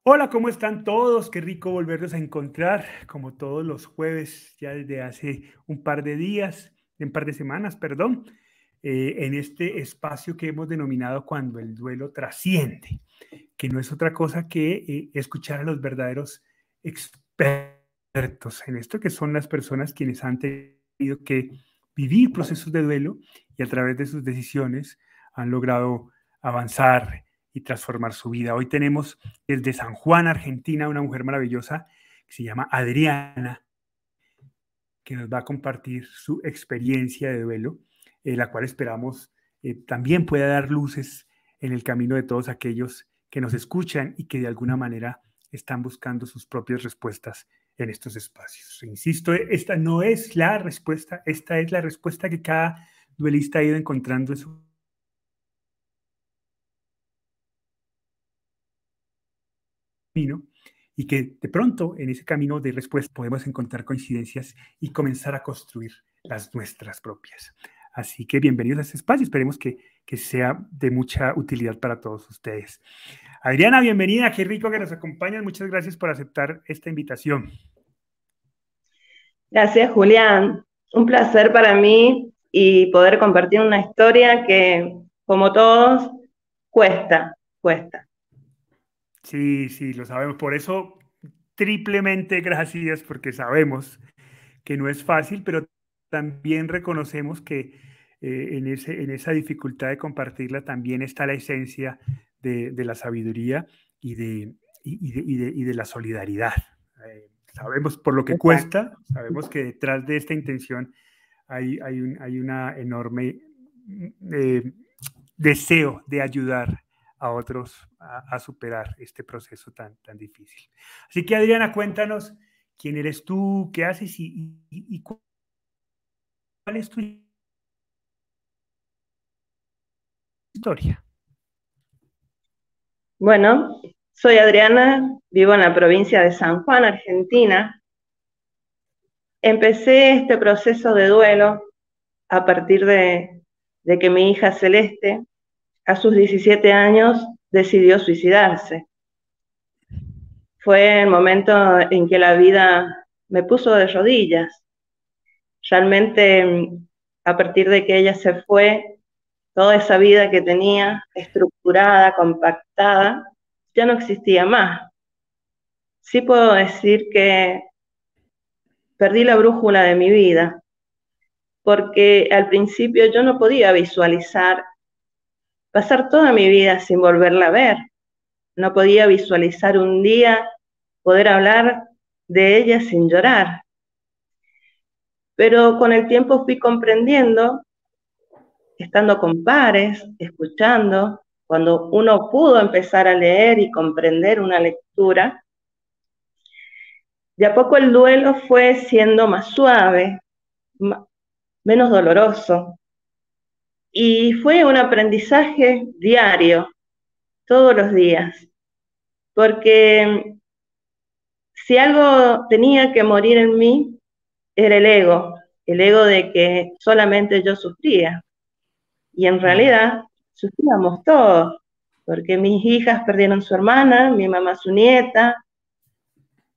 Hola, ¿cómo están todos? Qué rico volverlos a encontrar, como todos los jueves, ya desde hace un par de semanas, perdón, en este espacio que hemos denominado Cuando el duelo trasciende, que no es otra cosa que escuchar a los verdaderos expertos en esto, que son las personas quienes han tenido que vivir procesos de duelo y a través de sus decisiones han logrado avanzar y transformar su vida. Hoy tenemos desde San Juan, Argentina, una mujer maravillosa que se llama Adriana, que nos va a compartir su experiencia de duelo, la cual esperamos también pueda dar luces en el camino de todos aquellos que nos escuchan y que de alguna manera están buscando sus propias respuestas en estos espacios. Insisto, esta no es la respuesta, esta es la respuesta que cada duelista ha ido encontrando en su camino y que de pronto en ese camino de respuesta podemos encontrar coincidencias y comenzar a construir las nuestras propias. Así que bienvenidos a este espacio, esperemos que sea de mucha utilidad para todos ustedes. Adriana, bienvenida, qué rico que nos acompañas, muchas gracias por aceptar esta invitación. Gracias, Julián. Un placer para mí y poder compartir una historia que, como todos, cuesta. Sí, sí, lo sabemos, por eso triplemente gracias, porque sabemos que no es fácil, pero también reconocemos que en esa dificultad de compartirla también está la esencia de la sabiduría y de la solidaridad. Sabemos por lo que Exacto. cuesta, sabemos que detrás de esta intención hay una enorme eh, deseo de ayudar a otros a superar este proceso tan difícil. Así que Adriana, cuéntanos quién eres tú, qué haces y cuál es tu historia. Bueno, soy Adriana, vivo en la provincia de San Juan, Argentina. Empecé este proceso de duelo a partir de que mi hija Celeste, a sus 17 años, decidió suicidarse. Fue el momento en que la vida me puso de rodillas. Realmente, a partir de que ella se fue, toda esa vida que tenía estructurada, compactada, ya no existía más. Sí puedo decir que perdí la brújula de mi vida, porque al principio yo no podía visualizar pasar toda mi vida sin volverla a ver. No podía visualizar un día poder hablar de ella sin llorar. Pero con el tiempo fui comprendiendo, estando con pares, escuchando, cuando uno pudo empezar a leer y comprender una lectura, de a poco el duelo fue siendo más suave, menos doloroso, y fue un aprendizaje diario, todos los días, porque si algo tenía que morir en mí, era el ego de que solamente yo sufría, y en realidad sufríamos todos, porque mis hijas perdieron su hermana, mi mamá su nieta,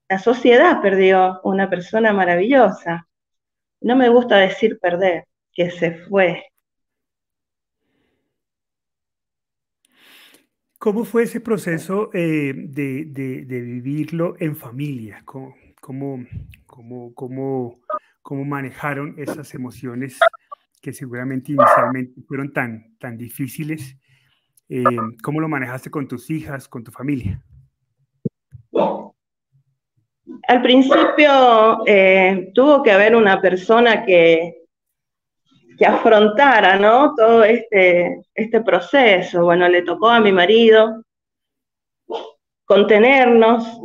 la sociedad perdió una persona maravillosa. No me gusta decir perder, que se fue. ¿Cómo fue ese proceso de vivirlo en familia? ¿Cómo, cómo manejaron esas emociones que seguramente inicialmente fueron tan difíciles? ¿Cómo lo manejaste con tus hijas, con tu familia? Al principio tuvo que haber una persona que afrontara, ¿no?, todo este proceso. Bueno, le tocó a mi marido contenernos,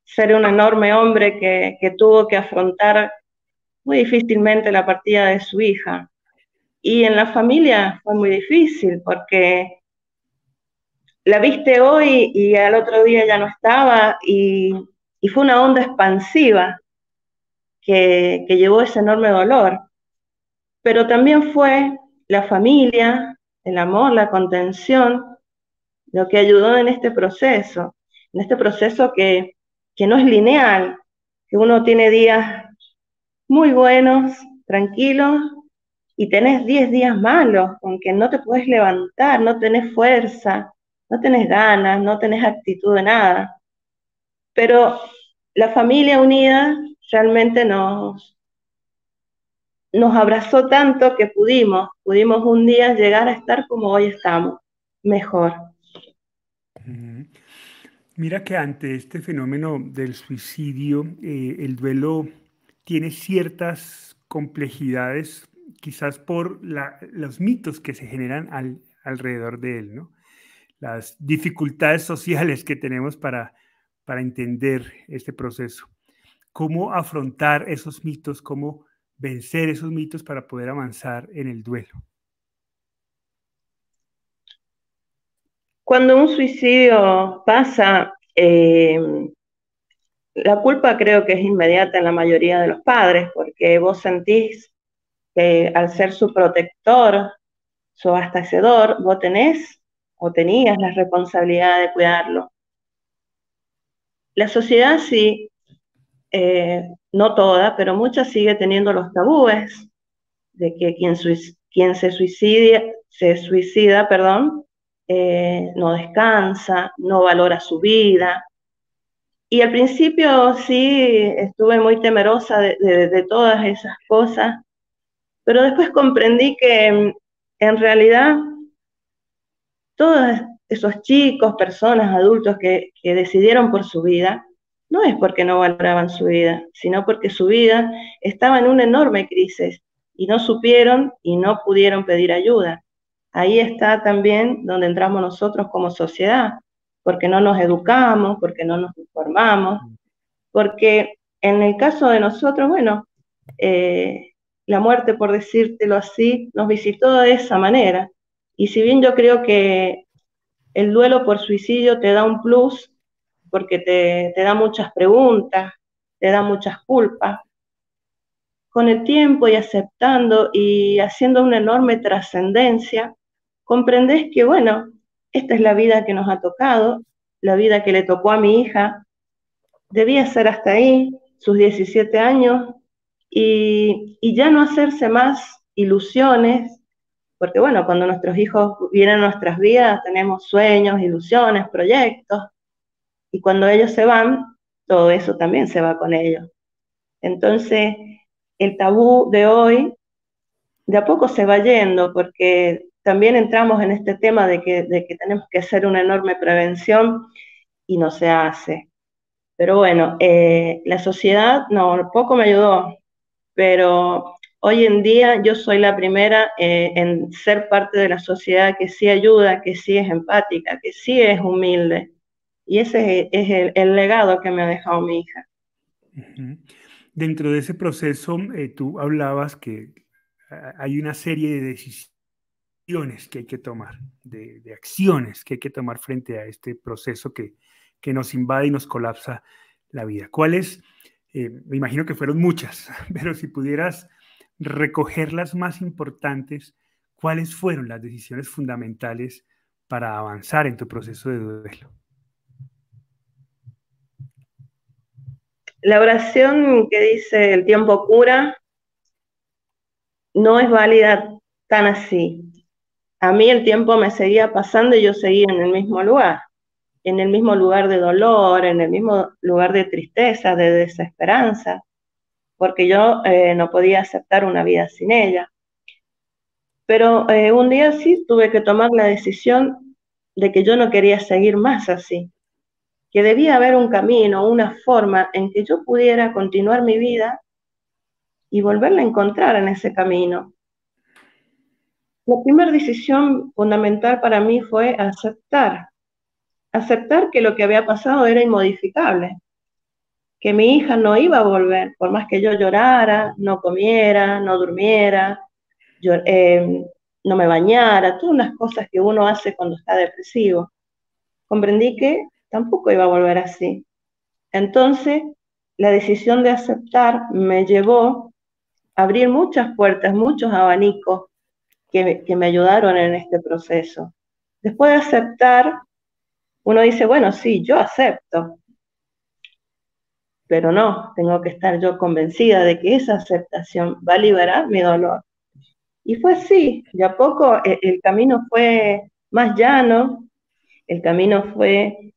ser un enorme hombre que tuvo que afrontar muy difícilmente la partida de su hija. Y en la familia fue muy difícil porque la viste hoy y al otro día ya no estaba y fue una onda expansiva que llevó ese enorme dolor. Pero también fue la familia, el amor, la contención, lo que ayudó en este proceso. en este proceso que no es lineal, que uno tiene días muy buenos, tranquilos, y tenés 10 días malos, con que no te puedes levantar, no tenés fuerza, no tenés ganas, no tenés actitud de nada. Pero la familia unida realmente nos abrazó tanto que pudimos un día llegar a estar como hoy estamos, mejor. Mira que ante este fenómeno del suicidio, el duelo tiene ciertas complejidades, quizás por los mitos que se generan alrededor de él, ¿no? Las dificultades sociales que tenemos para entender este proceso. ¿Cómo afrontar esos mitos? ¿Cómo vencer esos mitos para poder avanzar en el duelo? Cuando un suicidio pasa, la culpa creo que es inmediata en la mayoría de los padres, porque vos sentís que al ser su protector, su abastecedor, vos tenés o tenías la responsabilidad de cuidarlo. La sociedad sí, no toda, pero mucha sigue teniendo los tabúes de que quien se suicida, perdón, no descansa, no valora su vida. Y al principio sí estuve muy temerosa de todas esas cosas, pero después comprendí que en realidad todos esos chicos, personas, adultos que decidieron por su vida, no es porque no valoraban su vida, sino porque su vida estaba en una enorme crisis y no supieron y no pudieron pedir ayuda. Ahí está también donde entramos nosotros como sociedad, porque no nos educamos, porque no nos informamos, porque en el caso de nosotros, bueno, la muerte, por decírtelo así, nos visitó de esa manera. Y si bien yo creo que el duelo por suicidio te da un plus, porque te da muchas preguntas, te da muchas culpas, con el tiempo y aceptando y haciendo una enorme trascendencia, comprendes que, bueno, esta es la vida que nos ha tocado, la vida que le tocó a mi hija, debía ser hasta ahí, sus 17 años, y ya no hacerse más ilusiones, porque bueno, cuando nuestros hijos vienen a nuestras vidas tenemos sueños, ilusiones, proyectos, y cuando ellos se van, todo eso también se va con ellos. Entonces, el tabú de hoy de a poco se va yendo, porque también entramos en este tema de que tenemos que hacer una enorme prevención y no se hace. Pero bueno, la sociedad, no, poco me ayudó, pero hoy en día yo soy la primera en ser parte de la sociedad que sí ayuda, que sí es empática, que sí es humilde. Y ese es el legado que me ha dejado mi hija. Dentro de ese proceso, tú hablabas que hay una serie de decisiones que hay que tomar, de acciones que hay que tomar frente a este proceso que nos invade y nos colapsa la vida. ¿Cuáles? Me imagino que fueron muchas, pero si pudieras recoger las más importantes, ¿cuáles fueron las decisiones fundamentales para avanzar en tu proceso de duelo? La oración que dice el tiempo cura no es válida tan así. A mí el tiempo me seguía pasando y yo seguía en el mismo lugar de dolor, en el mismo lugar de tristeza, de desesperanza, porque yo no podía aceptar una vida sin ella. Pero un día sí tuve que tomar la decisión de que yo no quería seguir más así, que debía haber un camino, una forma en que yo pudiera continuar mi vida y volverla a encontrar en ese camino. La primera decisión fundamental para mí fue aceptar que lo que había pasado era inmodificable, que mi hija no iba a volver, por más que yo llorara, no comiera, no durmiera, yo, no me bañara, todas las cosas que uno hace cuando está depresivo. Comprendí que tampoco iba a volver así. Entonces, la decisión de aceptar me llevó a abrir muchas puertas, muchos abanicos que me ayudaron en este proceso. Después de aceptar, uno dice, bueno, sí, yo acepto, pero no, tengo que estar yo convencida de que esa aceptación va a liberar mi dolor. Y fue así, de a poco el camino fue más llano, el camino fue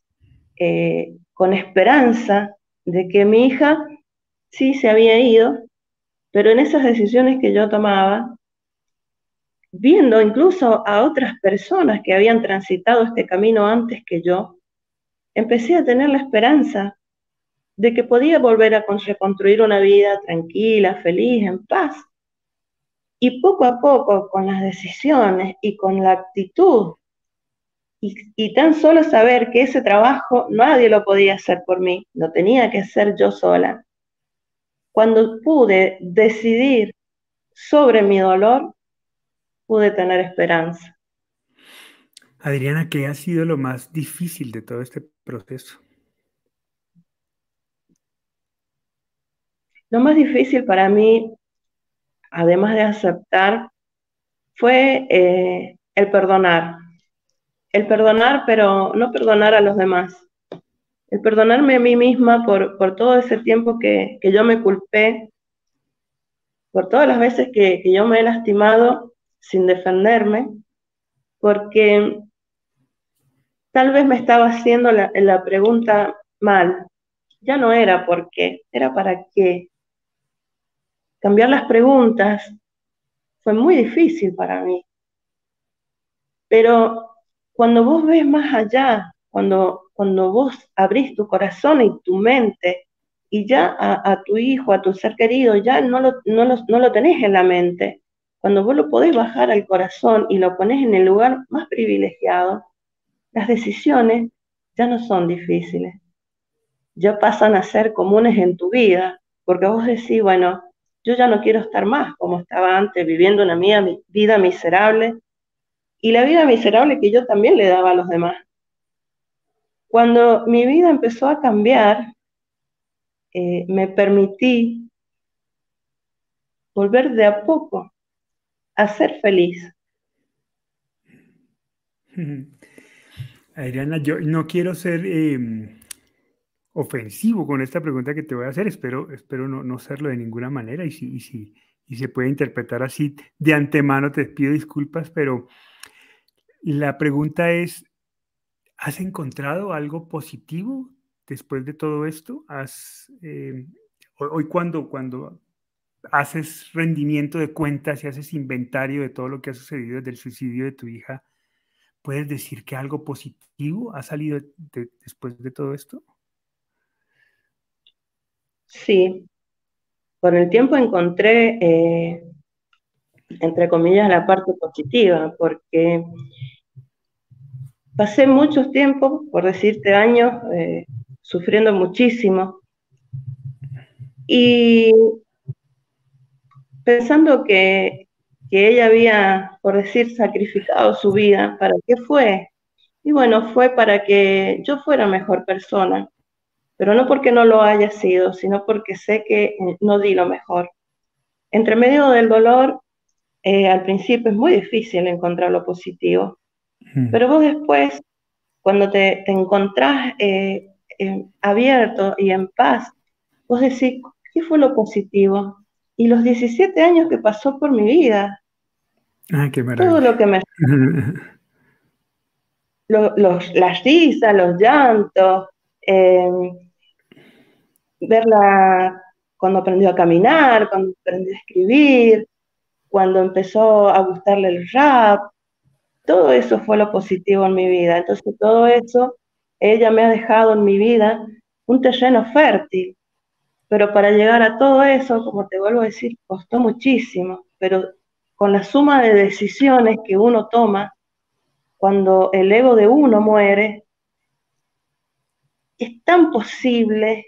con esperanza de que mi hija sí se había ido, pero en esas decisiones que yo tomaba, viendo incluso a otras personas que habían transitado este camino antes que yo, empecé a tener la esperanza de que podía volver a reconstruir una vida tranquila, feliz, en paz. Y poco a poco, con las decisiones y con la actitud, y tan solo saber que ese trabajo nadie lo podía hacer por mí, lo tenía que hacer yo sola. Cuando pude decidir sobre mi dolor, pude tener esperanza. Adriana, ¿qué ha sido lo más difícil de todo este proceso? Lo más difícil para mí, además de aceptar, fue el perdonar. El perdonar, pero no perdonar a los demás. El perdonarme a mí misma por todo ese tiempo que yo me culpé, por todas las veces que yo me he lastimado sin defenderme, porque tal vez me estaba haciendo la pregunta mal. Ya no era por qué, era para qué. Cambiar las preguntas fue muy difícil para mí. Pero cuando vos ves más allá, cuando vos abrís tu corazón y tu mente, y ya a tu hijo, a tu ser querido, ya no lo tenés en la mente, cuando vos lo podés bajar al corazón y lo ponés en el lugar más privilegiado, las decisiones ya no son difíciles, ya pasan a ser comunes en tu vida, porque vos decís, bueno, yo ya no quiero estar más como estaba antes, viviendo una vida miserable, y la vida miserable que yo también le daba a los demás. Cuando mi vida empezó a cambiar, me permití volver de a poco a ser feliz. Adriana, yo no quiero ser ofensivo con esta pregunta que te voy a hacer, espero no serlo de ninguna manera y se puede interpretar así, de antemano te pido disculpas, pero la pregunta es, ¿has encontrado algo positivo después de todo esto? Hoy cuando haces rendimiento de cuentas y haces inventario de todo lo que ha sucedido desde el suicidio de tu hija, ¿puedes decir que algo positivo ha salido después de todo esto? Sí, con el tiempo encontré, entre comillas, la parte positiva, porque pasé mucho tiempo, por decirte años, sufriendo muchísimo y pensando que ella había, por decir, sacrificado su vida. ¿Para qué fue? Y bueno, fue para que yo fuera mejor persona, pero no porque no lo haya sido, sino porque sé que no di lo mejor. Entre medio del dolor, al principio es muy difícil encontrar lo positivo, pero vos después, cuando te encontrás abierto y en paz, vos decís, ¿qué fue lo positivo? Y los 17 años que pasó por mi vida, Ah, qué todo maravilla. lo que me... las risas, los llantos, eh, verla cuando aprendió a caminar, cuando aprendió a escribir, cuando empezó a gustarle el rap, todo eso fue lo positivo en mi vida. Entonces todo eso, ella me ha dejado en mi vida un terreno fértil, pero para llegar a todo eso, como te vuelvo a decir, costó muchísimo, pero con la suma de decisiones que uno toma, cuando el ego de uno muere, es tan posible,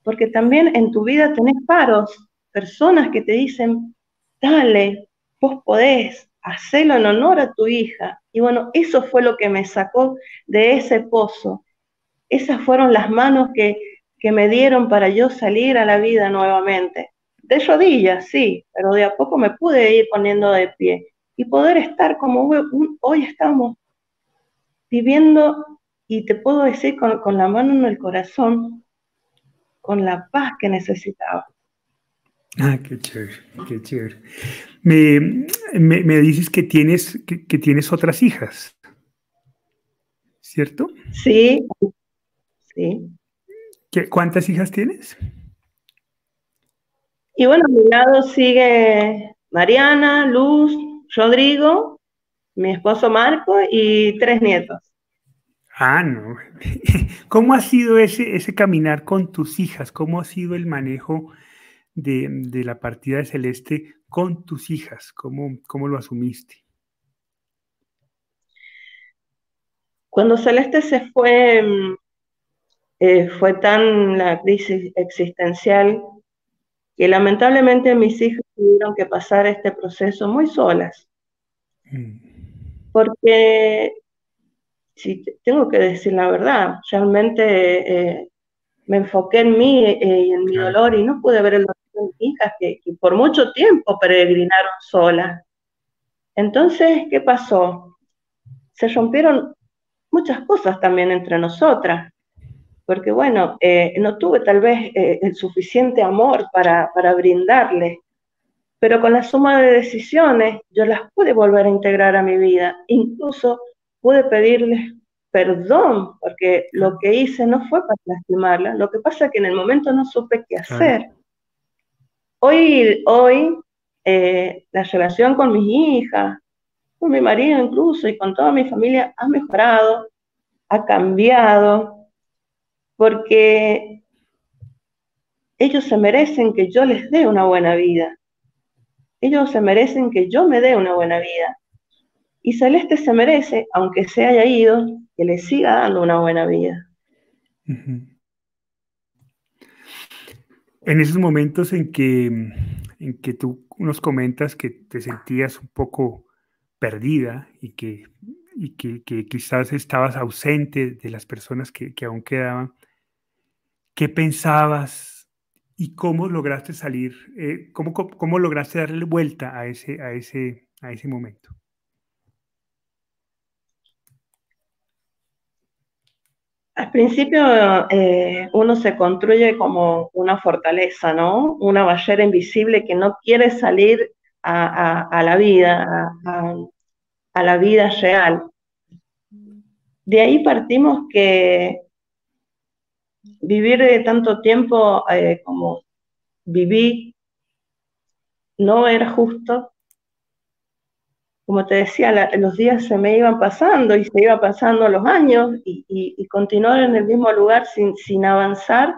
porque también en tu vida tenés paros, personas que te dicen, dale, vos podés, hacelo en honor a tu hija. Y bueno, eso fue lo que me sacó de ese pozo. Esas fueron las manos que me dieron para yo salir a la vida nuevamente. De rodillas, sí, pero de a poco me pude ir poniendo de pie y poder estar como hoy estamos, viviendo y te puedo decir con la mano en el corazón, con la paz que necesitaba. Ah, qué chévere, qué chévere. Me dices que tienes otras hijas, ¿cierto? Sí, sí. ¿Cuántas hijas tienes? Y bueno, a mi lado sigue Mariana, Luz, Rodrigo, mi esposo Marco y 3 nietos. Ah, no. ¿Cómo ha sido ese caminar con tus hijas? ¿Cómo ha sido el manejo de la partida de Celeste con tus hijas? ¿Cómo lo asumiste? Cuando Celeste se fue, fue tan la crisis existencial que lamentablemente mis hijas tuvieron que pasar este proceso muy solas, Mm, porque si tengo que decir la verdad, realmente me enfoqué en mí y en mi claro. dolor y no pude ver el dolor de mis hijas que por mucho tiempo peregrinaron solas. Entonces, ¿qué pasó? Se rompieron muchas cosas también entre nosotras, porque bueno, no tuve tal vez el suficiente amor para brindarle, pero con la suma de decisiones yo las pude volver a integrar a mi vida, incluso pude pedirles perdón, porque lo que hice no fue para lastimarla, lo que pasa es que en el momento no supe qué Claro. hacer. Hoy la relación con mis hijas, con mi marido incluso y con toda mi familia ha mejorado, ha cambiado, porque ellos se merecen que yo les dé una buena vida. Ellos se merecen que yo me dé una buena vida. Y Celeste se merece, aunque se haya ido, que le siga dando una buena vida. Ujú. En esos momentos en que tú nos comentas que te sentías un poco perdida y que quizás estabas ausente de las personas que aún quedaban, ¿qué pensabas y cómo lograste salir? ¿Cómo lograste darle vuelta a ese momento? Al principio uno se construye como una fortaleza, ¿no? Una barrera invisible que no quiere salir a la vida, a la vida real. De ahí partimos que vivir de tanto tiempo como viví no era justo. Como te decía, los días se me iban pasando y se iban pasando los años y continuar en el mismo lugar sin avanzar.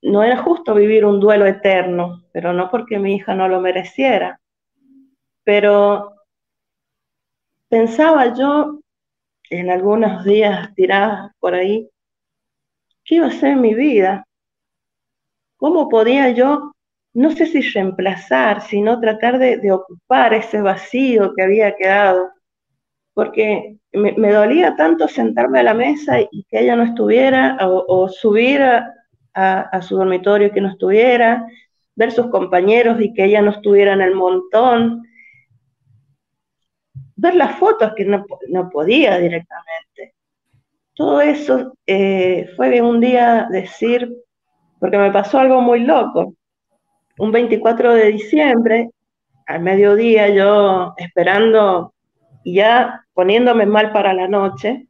No era justo vivir un duelo eterno, pero no porque mi hija no lo mereciera. Pero pensaba yo en algunos días tiradas por ahí, ¿qué iba a ser mi vida? ¿Cómo podía yo, no sé si reemplazar, sino tratar de ocupar ese vacío que había quedado? Porque me dolía tanto sentarme a la mesa y que ella no estuviera, o subir a su dormitorio y que no estuviera, ver sus compañeros y que ella no estuviera en el montón, ver las fotos que no podía directamente. Todo eso fue un día decir, porque me pasó algo muy loco. Un 24 de diciembre, al mediodía, yo esperando y ya poniéndome mal para la noche,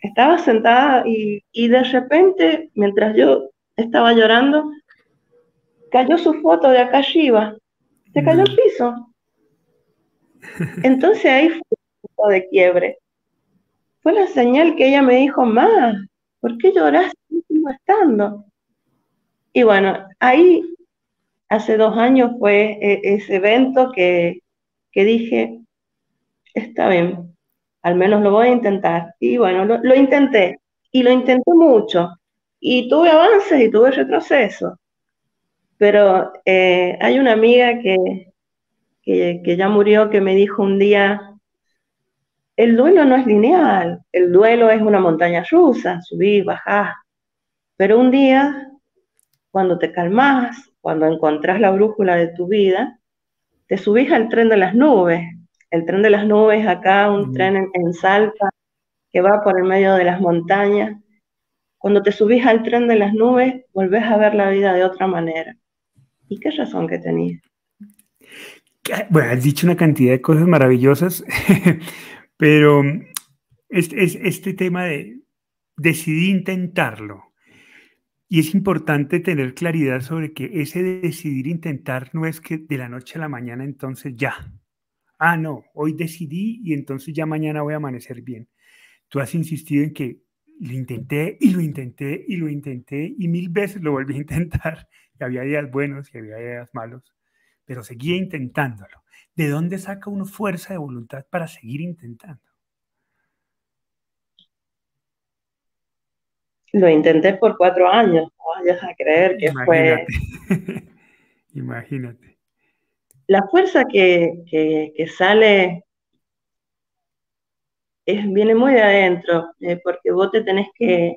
estaba sentada y de repente, mientras yo estaba llorando, cayó su foto de acá arriba, se cayó al No. piso. Entonces ahí fue un punto de quiebre. Fue la señal que ella me dijo, ma, ¿por qué lloras no estando? Y bueno, ahí hace 2 años fue ese evento que dije, está bien, al menos lo voy a intentar. Y bueno, lo intenté, y lo intenté mucho, y tuve avances y tuve retrocesos, pero hay una amiga que ya murió que me dijo un día, el duelo no es lineal, el duelo es una montaña rusa, subís, bajás, pero un día, cuando te calmás, cuando encontrás la brújula de tu vida, te subís al tren de las nubes. El tren de las nubes acá, un Mm, tren en Salta, que va por el medio de las montañas. Cuando te subís al tren de las nubes, volvés a ver la vida de otra manera. ¿Y qué razón que tenías? Bueno, has dicho una cantidad de cosas maravillosas, pero este tema de decidí intentarlo. Y es importante tener claridad sobre que ese decidir intentar no es que de la noche a la mañana entonces ya. Ah, no, hoy decidí y entonces ya mañana voy a amanecer bien. Tú has insistido en que lo intenté y lo intenté y lo intenté y 1000 veces lo volví a intentar. Y había días buenos y había días malos, pero seguía intentándolo. ¿De dónde saca uno fuerza de voluntad para seguir intentando? Lo intenté por 4 años, no vayas a creer que fue... Imagínate, imagínate. La fuerza que sale viene muy de adentro, porque vos te tenés que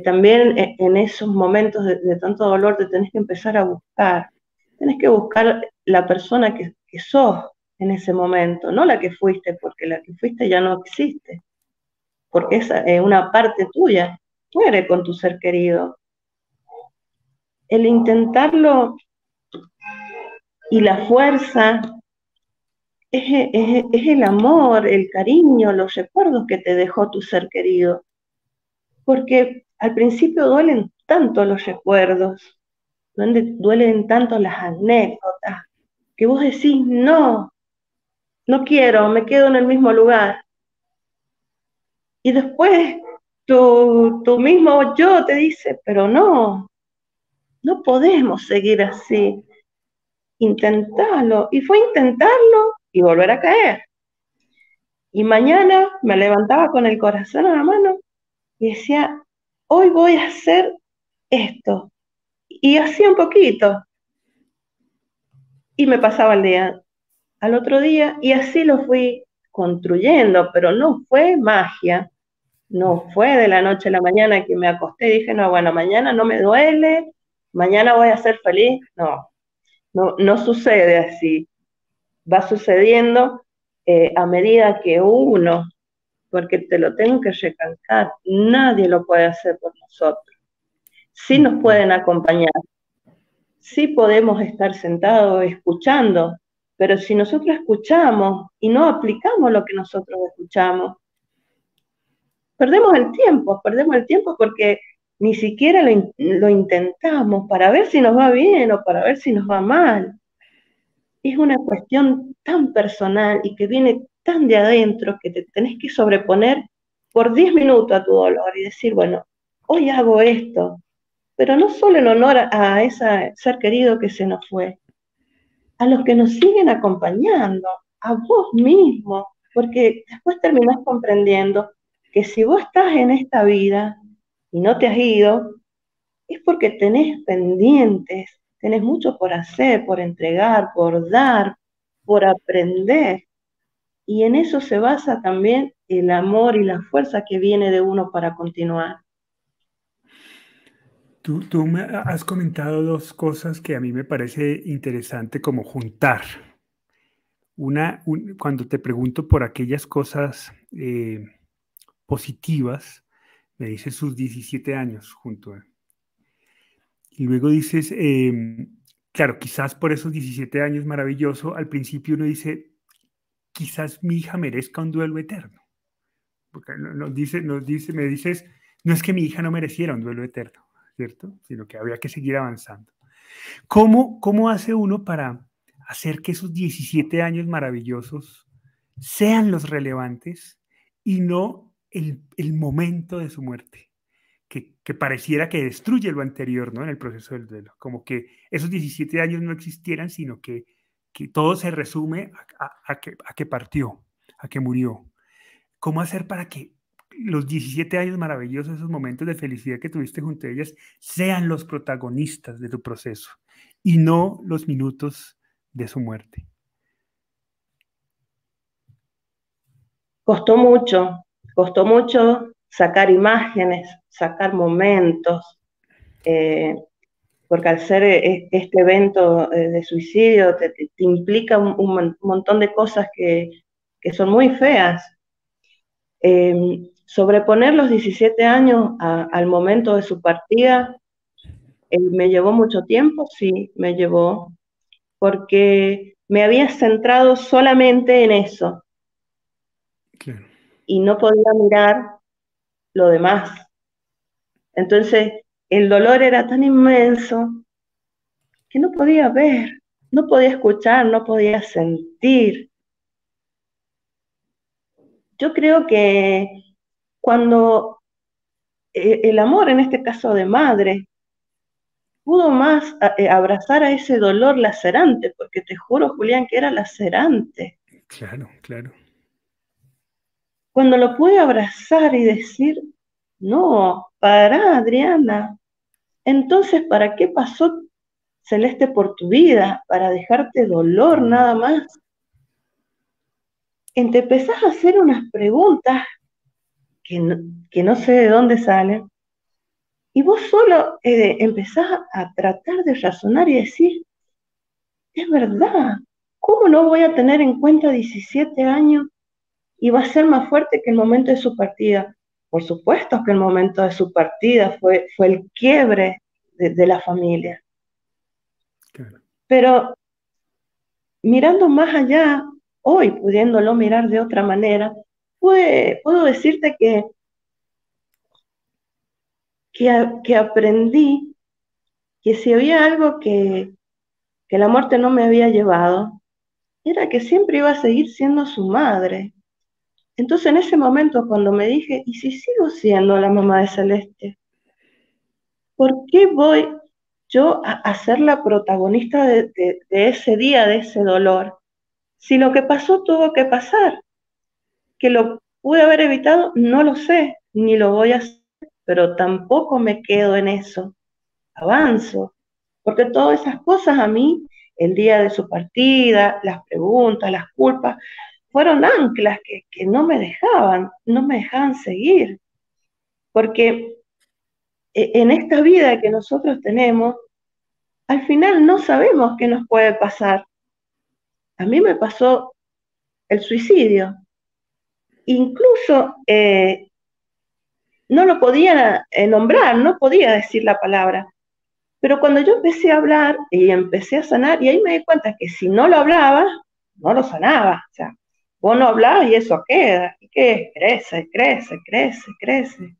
también en esos momentos de tanto dolor te tenés que empezar a buscar. Tenés que buscar la persona que sos en ese momento, no la que fuiste, porque la que fuiste ya no existe, porque esa es una parte tuya, muere con tu ser querido. El intentarlo y la fuerza es el amor, el cariño, los recuerdos que te dejó tu ser querido. Porque al principio duelen tanto los recuerdos, duelen tanto las anécdotas, que vos decís, no, no quiero, me quedo en el mismo lugar. Y después tu mismo yo te dice, pero no, no podemos seguir así, intentalo. Y fue intentarlo y volver a caer. Y mañana me levantaba con el corazón a la mano y decía, hoy voy a hacer esto. Y hacía un poquito, y me pasaba el día al otro día, y así lo fui construyendo, pero no fue magia, no fue de la noche a la mañana que me acosté y dije, no, bueno, mañana no me duele, mañana voy a ser feliz. No, no, no sucede así, va sucediendo a medida que uno, porque te lo tengo que recalcar, nadie lo puede hacer por nosotros. Sí nos pueden acompañar, sí podemos estar sentados escuchando, pero si nosotros escuchamos y no aplicamos lo que nosotros escuchamos, perdemos el tiempo porque ni siquiera lo intentamos para ver si nos va bien o para ver si nos va mal. Es una cuestión tan personal y que viene tan de adentro que te tenés que sobreponer por 10 minutos a tu dolor y decir, bueno, hoy hago esto, pero no solo en honor a ese ser querido que se nos fue, a los que nos siguen acompañando, a vos mismo, porque después terminás comprendiendo que si vos estás en esta vida y no te has ido, es porque tenés pendientes, tenés mucho por hacer, por entregar, por dar, por aprender. Y en eso se basa también el amor y la fuerza que viene de uno para continuar. Tú me has comentado dos cosas que a mí me parece interesante como juntar. Cuando te pregunto por aquellas cosas positivas, me dices sus 17 años junto a... Y luego dices, claro, quizás por esos 17 años maravilloso, al principio uno dice, quizás mi hija merezca un duelo eterno. Porque me dices, no es que mi hija no mereciera un duelo eterno, ¿cierto? Sino que había que seguir avanzando. ¿Cómo hace uno para hacer que esos 17 años maravillosos sean los relevantes y no el momento de su muerte? Que pareciera que destruye lo anterior, ¿no? En el proceso del duelo. Como que esos 17 años no existieran, sino que todo se resume a que partió, a que murió. ¿Cómo hacer para que los 17 años maravillosos, esos momentos de felicidad que tuviste junto a ellas, sean los protagonistas de tu proceso y no los minutos de su muerte? Costó mucho sacar imágenes, sacar momentos, porque al ser este evento de suicidio te implica un montón de cosas que son muy feas. sobreponer los 17 años al momento de su partida, me llevó mucho tiempo, sí, me llevó, porque me había centrado solamente en eso Claro. y no podía mirar lo demás. Entonces, el dolor era tan inmenso que no podía ver, no podía escuchar, no podía sentir. Yo creo que cuando el amor, en este caso de madre, pudo más abrazar a ese dolor lacerante, porque te juro, Julián, que era lacerante. Claro, claro. Cuando lo pude abrazar y decir, no, pará, Adriana, entonces, ¿para qué pasó Celeste por tu vida? Para dejarte dolor nada más. Y te empezás a hacer unas preguntas que no sé de dónde salen, y vos solo empezás a tratar de razonar y decir, es verdad, ¿cómo no voy a tener en cuenta 17 años y va a ser más fuerte que el momento de su partida? Por supuesto que el momento de su partida fue el quiebre de la familia. Claro. Pero mirando más allá, hoy pudiéndolo mirar de otra manera, puedo decirte que aprendí que si había algo que la muerte no me había llevado, era que siempre iba a seguir siendo su madre. Entonces en ese momento cuando me dije, ¿y si sigo siendo la mamá de Celeste? ¿Por qué voy yo a ser la protagonista de ese día, de ese dolor? Si lo que pasó tuvo que pasar, que lo pude haber evitado, no lo sé, ni lo voy a hacer, pero tampoco me quedo en eso, avanzo, porque todas esas cosas a mí, el día de su partida, las preguntas, las culpas, fueron anclas que no me dejaban seguir, porque en esta vida que nosotros tenemos, al final no sabemos qué nos puede pasar. A mí me pasó el suicidio, incluso no lo podía nombrar, no podía decir la palabra, pero cuando yo empecé a hablar y empecé a sanar, y ahí me di cuenta que si no lo hablaba, no lo sanaba. O sea, vos no hablás y eso queda, y que crece, crece, crece, crece.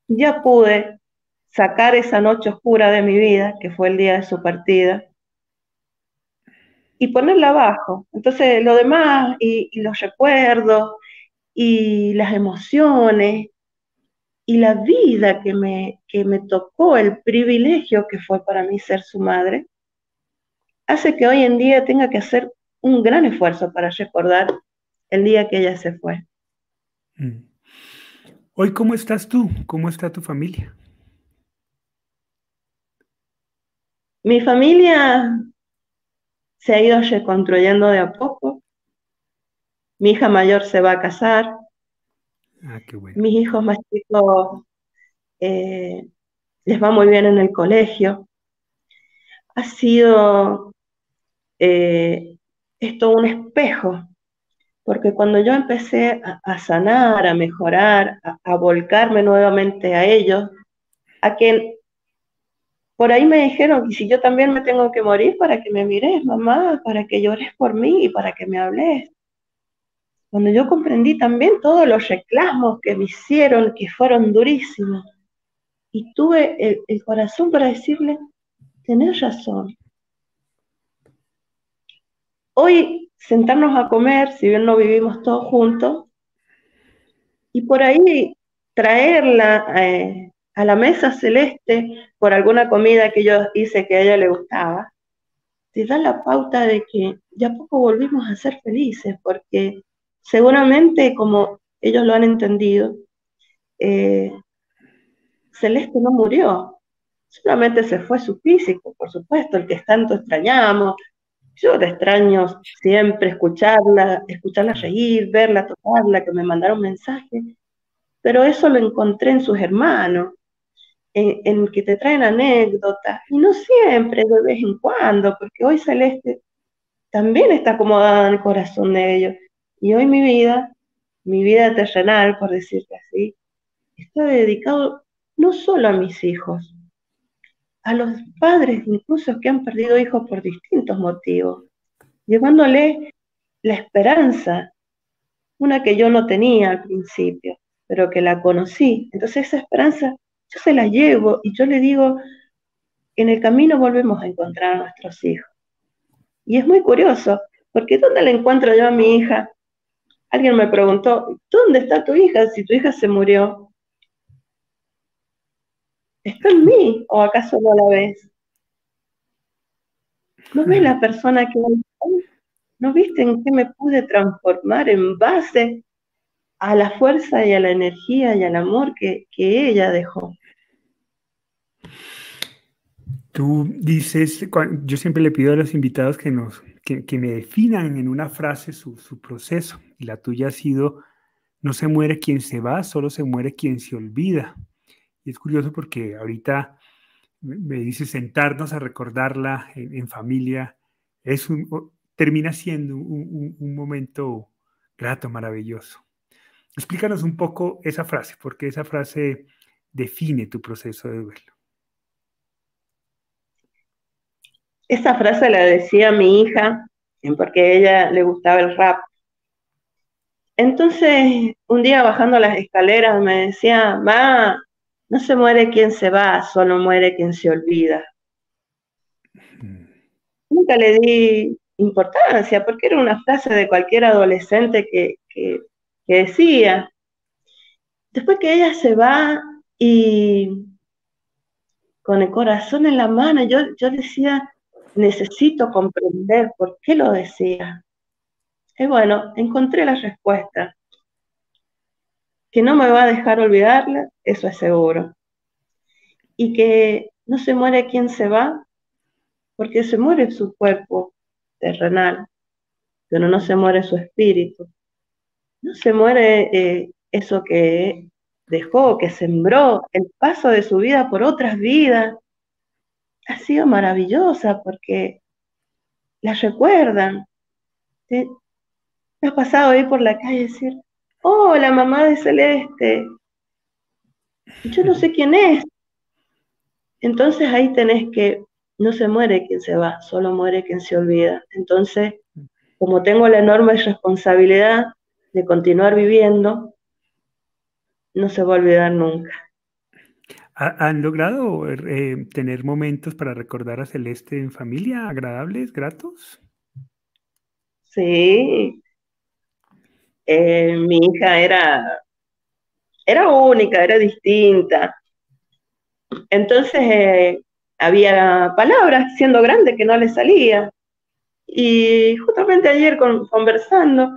Ya pude sacar esa noche oscura de mi vida, que fue el día de su partida, y ponerla abajo. Entonces, lo demás, y los recuerdos, y las emociones, y la vida que me tocó, el privilegio que fue para mí ser su madre, hace que hoy en día tenga que hacer un gran esfuerzo para recordar el día que ella se fue. Mm. Hoy, ¿cómo estás tú? ¿Cómo está tu familia? Mi familia se ha ido reconstruyendo de a poco. Mi hija mayor se va a casar. Ah, qué bueno. Mis hijos más chicos eh, les va muy bien en el colegio. Ha sido esto un espejo, porque cuando yo empecé a sanar, a mejorar, a volcarme nuevamente a ellos, a que por ahí me dijeron, y si yo también me tengo que morir para que me mires, mamá, para que llores por mí y para que me hables. Cuando yo comprendí también todos los reclamos que me hicieron, que fueron durísimos, y tuve el corazón para decirle, tenés razón. Hoy sentarnos a comer, si bien no vivimos todos juntos, y por ahí traerla a la mesa Celeste por alguna comida que yo hice que a ella le gustaba, te da la pauta de que ya poco volvimos a ser felices, porque seguramente, como ellos lo han entendido, eh, Celeste no murió, solamente se fue su físico, por supuesto, el que tanto extrañamos. Yo te extraño siempre escucharla reír, verla, tocarla, que me mandara un mensaje, pero eso lo encontré en sus hermanos, en que te traen anécdotas, y no siempre, de vez en cuando, porque hoy Celeste también está acomodada en el corazón de ellos. Y hoy mi vida mi vida terrenal, por decirlo así, está dedicado no solo a mis hijos, a los padres incluso que han perdido hijos por distintos motivos, llevándole la esperanza, una que yo no tenía al principio, pero que la conocí. Entonces esa esperanza yo se la llevo y yo le digo, en el camino volvemos a encontrar a nuestros hijos. Y es muy curioso, porque ¿dónde la encuentro yo a mi hija? Alguien me preguntó, ¿dónde está tu hija si tu hija se murió? ¿Está en mí o acaso no la ves? ¿No ves la persona que hay? ¿No viste en qué me pude transformar en base a la fuerza y a la energía y al amor que ella dejó? Tú dices, yo siempre le pido a los invitados que me definan en una frase su proceso, y la tuya ha sido: no se muere quien se va, solo se muere quien se olvida. Y es curioso porque ahorita me dice sentarnos a recordarla en familia, termina siendo un momento grato, maravilloso. Explícanos un poco esa frase, porque esa frase define tu proceso de duelo. Esa frase la decía mi hija, porque a ella le gustaba el rap. Entonces, un día bajando las escaleras me decía, ma, no se muere quien se va, solo muere quien se olvida. Nunca le di importancia, porque era una frase de cualquier adolescente que decía. Después que ella se va y con el corazón en la mano, yo decía, necesito comprender por qué lo decía. Y bueno, encontré la respuesta. Que no me va a dejar olvidarla, eso es seguro. Y que no se muere quien se va, porque se muere su cuerpo terrenal, pero no se muere su espíritu. No se muere eso que dejó, que sembró, el paso de su vida por otras vidas. Ha sido maravillosa porque la recuerdan. ¿Sí? Me has pasado ahí por la calle y decir, oh, la mamá de Celeste, yo no sé quién es. Entonces ahí tenés que no se muere quien se va, solo muere quien se olvida. Entonces, como tengo la enorme responsabilidad de continuar viviendo, no se va a olvidar nunca. ¿Han logrado tener momentos para recordar a Celeste en familia, agradables, gratos? Sí, mi hija era única, era distinta. Entonces había palabras siendo grande que no le salía. Y justamente ayer conversando,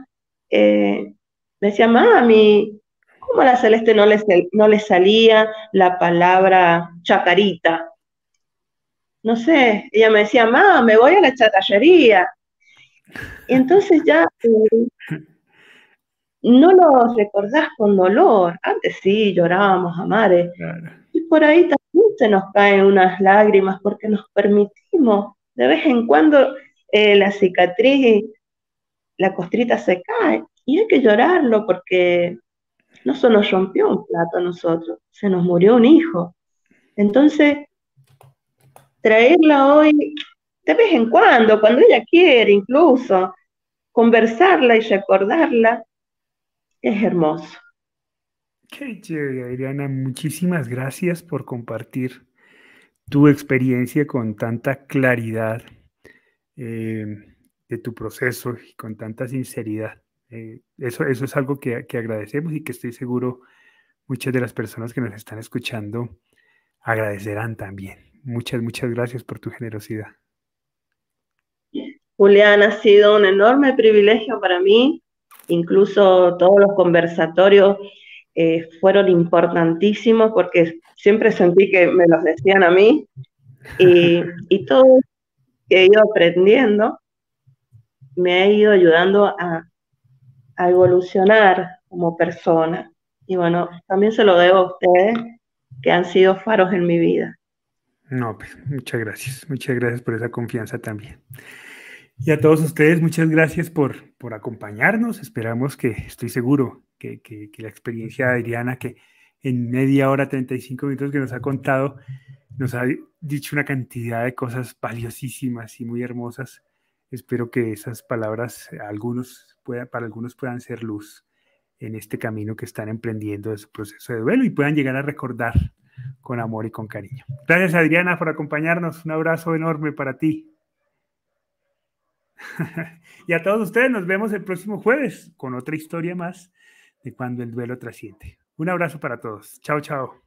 me decía, mami, ¿cómo a la Celeste no le salía la palabra chacarita? No sé, ella me decía, mamá, me voy a la chatarrería. Y entonces ya no lo recordás con dolor. Antes sí, llorábamos a mares. Claro. Y por ahí también se nos caen unas lágrimas porque nos permitimos. De vez en cuando la cicatriz, la costrita se cae. Y hay que llorarlo porque no se nos rompió un plato a nosotros, se nos murió un hijo. Entonces, traerla hoy, de vez en cuando ella quiere incluso, conversarla y recordarla, es hermoso. Qué chévere, Adriana. Muchísimas gracias por compartir tu experiencia con tanta claridad de tu proceso y con tanta sinceridad. Eso es algo que agradecemos y que estoy seguro muchas de las personas que nos están escuchando agradecerán también. Muchas gracias por tu generosidad. Julián, ha sido un enorme privilegio para mí, incluso todos los conversatorios fueron importantísimos porque siempre sentí que me los decían a mí y todo que he ido aprendiendo me ha ido ayudando a evolucionar como persona. Y bueno, también se lo debo a ustedes, que han sido faros en mi vida. No, pues muchas gracias por esa confianza también. Y a todos ustedes, muchas gracias por acompañarnos. Esperamos que, estoy seguro, que la experiencia de Adriana, que en media hora, 35 minutos que nos ha contado, nos ha dicho una cantidad de cosas valiosísimas y muy hermosas. Espero que esas palabras para algunos puedan ser luz en este camino que están emprendiendo de su proceso de duelo y puedan llegar a recordar con amor y con cariño. Gracias, Adriana, por acompañarnos. Un abrazo enorme para ti. Y a todos ustedes nos vemos el próximo jueves con otra historia más de cuando el duelo trasciende. Un abrazo para todos. Chao, chao.